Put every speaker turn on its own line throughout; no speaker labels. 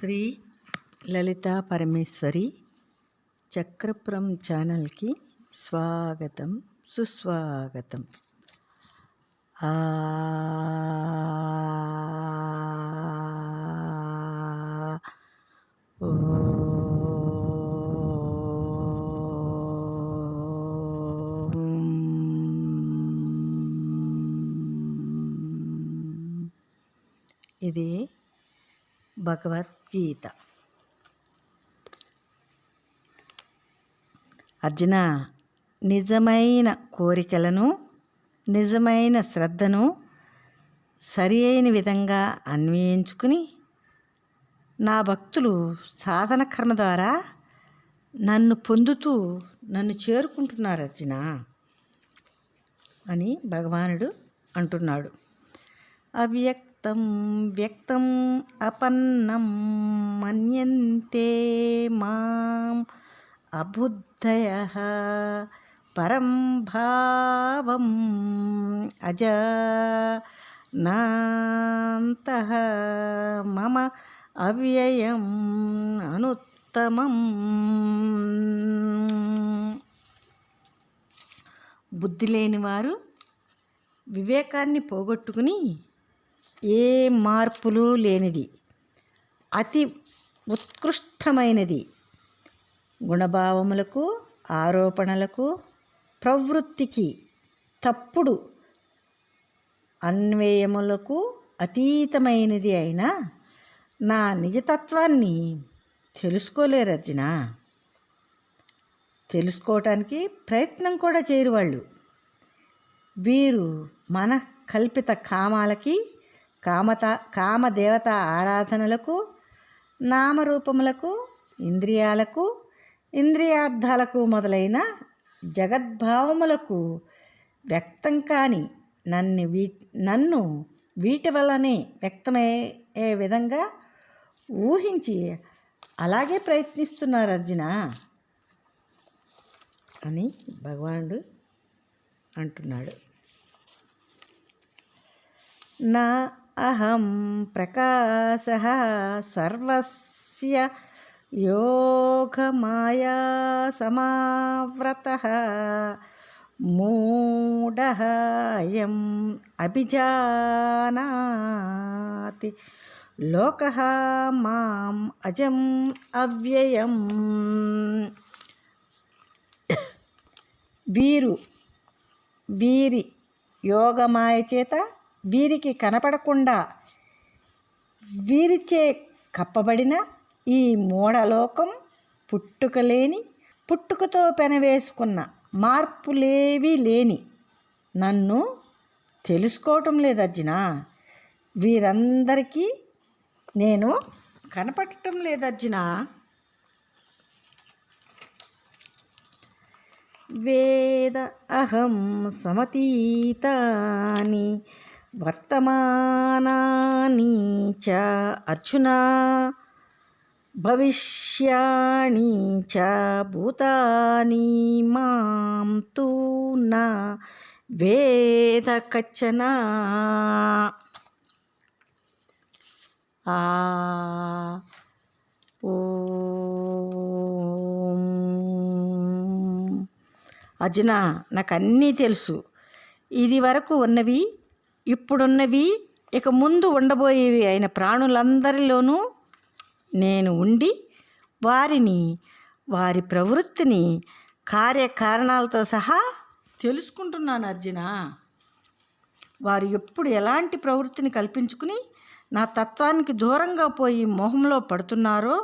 శ్రీ లలితా పరమేశ్వరి చక్రపురం ఛానల్కి స్వాగతం సుస్వాగతం. ఇది భగవద్గీత. అర్జున, నిజమైన కోరికలను నిజమైన శ్రద్ధను సరి అయిన విధంగా అన్వయించుకుని నా భక్తులు సాధన కర్మ ద్వారా నన్ను పొందుతూ నన్ను చేరుకుంటున్నారు అర్జున అని భగవానుడు అంటున్నాడు. అవ్యక్తం వ్యక్తం అపన్నం మన్యంతే మాం అబుద్ధయః పరం భావం అజానాంతః మమ అవ్యయం అనుత్తమం. బుద్ధి లేనివారు వివేకాన్ని పోగొట్టుకుని ఏ మార్పులు లేనిది, అతి ఉత్కృష్టమైనది, గుణభావములకు ఆరోపణలకు ప్రవృత్తికి తప్పుడు అన్వయములకు అతీతమైనది అయిన నా నిజతత్వాన్ని తెలుసుకోలేరు అర్జున. తెలుసుకోవటానికి ప్రయత్నం కూడా చేయరు వాళ్ళు. వీరు మన కల్పిత కామాలకి కామదేవత ఆరాధనలకు నామరూపములకు ఇంద్రియాలకు ఇంద్రియార్థాలకు మొదలైన జగద్భావములకు వ్యక్తం కాని నన్ను వీటి వల్లనే వ్యక్తమయ్యే విధంగా ఊహించి అలాగే ప్రయత్నిస్తున్నారు అర్జున అని భగవానుడు అంటున్నాడు. నా అహం ప్రకాశః సర్వస్య యోగమాయా సమావ్రతః మూఢః అయం అభిజానాతి లోకః మాం అజం అవ్యయం. వీరి యోగమాయ చేత వీరికి కనపడకుండా వీరిచే కప్పబడిన ఈ మూఢలోకం పుట్టుకలేని, పుట్టుకతో పెనవేసుకున్న, మార్పులేవీ లేని నన్ను తెలుసుకోవటం లేదు అర్జున. వీరందరికీ నేను కనపడటం లేదు అర్జున. వేద అహం సమతీతాని వర్తమానాని చ అర్జున భవిష్యాణి చ భూతాని మాం తు న వేద కచ్చన. అర్జున, నాకు అన్నీ తెలుసు. ఇది వరకు ఉన్నవి, ఇప్పుడున్నవి, ఇక ముందు ఉండబోయేవి అయిన ప్రాణులందరిలోనూ నేను ఉండి వారి ప్రవృత్తిని కార్యకారణాలతో సహా తెలుసుకుంటున్నాను అర్జున. వారు ఎప్పుడు ఎలాంటి ప్రవృత్తిని కల్పించుకుని నా తత్వానికి దూరంగా పోయి మోహంలో పడుతున్నారో,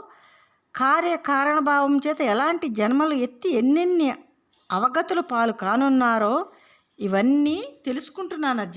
కార్యకారణభావం చేత ఎలాంటి జన్మలు ఎత్తి ఎన్నెన్ని అవగతులు పాలు కానున్నారో ఇవన్నీ తెలుసుకుంటున్నాను అర్జున.